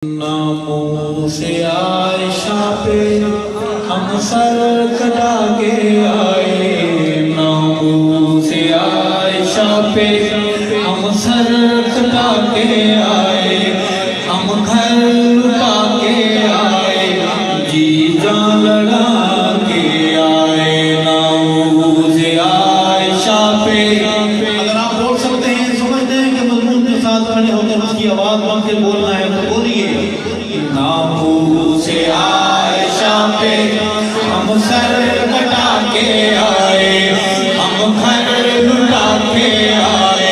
ناموں سے عائشہ پہ ہم سر کٹا کے آئے، ناموں سے عائشہ پہ ہم سر کٹا کے آئے، ہم گھر لٹا کے آئے، جی جان لڑا کے آئے، ناموں سے عائشہ پہ۔ اگر آپ بول سکتے ہیں، سمجھتے ہیں کہ مضمون کے ساتھ کھڑے ہو کر اس کی آواز بن کے بولنا ہے تو بولیے۔ ناموں سے عائشہ پہ ہم سر کٹا کے آئے، ہم گھر لٹا کے آئے،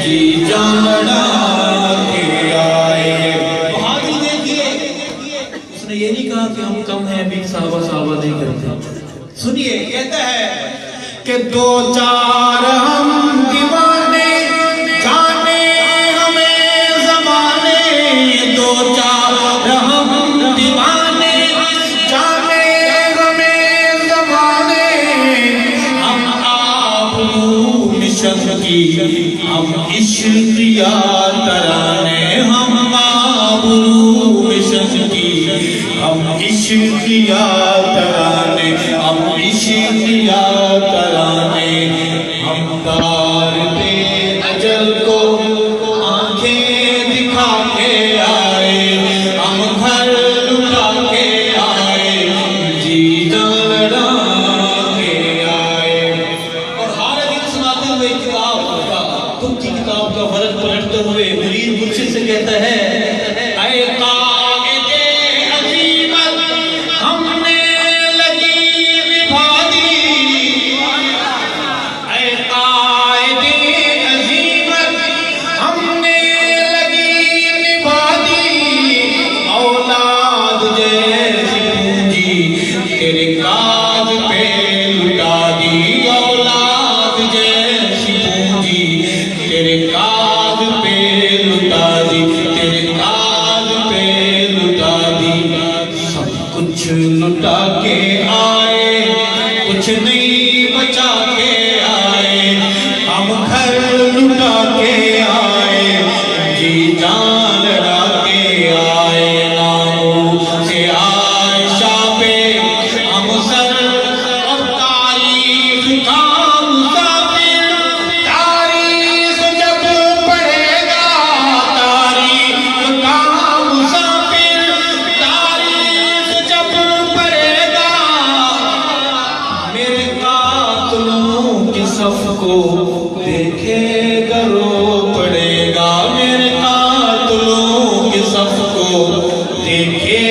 جی جان لڑا کے آئے۔ بہادری دیکھیے، اس نے یہ نہیں کہا کہ ہم کم ہیں، ابھی صحابہ نہیں کرتے۔ سنیے، کہتا ہے کہ دو چار ہم دیوانے جانے ہمیں زمانے، دو چار ہم دیوانے جانے ہمیں زمانے، ہم آبرو مشن کی ہم عشق یا ترانے، ہم آبرو مشن کی ہم عشق یا ترانے، ہم عشق یا ترانے، ہم دارتے اجل کو آنکھیں دکھا کے آئے، ہم گھر لٹا کے آئے، جی جان لڑا کے آئے۔ اور ہر دن سناتے ہوئے کتاب کا، تم کی کتاب کا ورق پلٹتے ہوئے مرید مرشد سے کہتا ہے، اے قائد عظیمت ہم نے لگی نبھا دی، اے قائد عظیمت ہم نے لگی نبھا دی، اولاد جیسی پونجی تیرے کاج پہ لٹا دی، اولاد جیسی پونجی تیرے کاج پہ لٹا دی، تیرے کاج پہ لٹا دی۔ سب کچھ لٹا کے آئے، کچھ نہیں بچا کے آئے، ہم گھر لٹا کے آئے، جی جان لڑا کے آئے، ناموں سے عائشہ پہ ہم سر اور تاریخ کا مسافر، تاریخ جب پڑھے گا، تاریخ کا مسافر، تاریخ جب پڑھے گا، میرے قاتلوں کی صف کو دیکھے گا رو پڑے گا، میرے قاتلوں کی صف کو دیکھے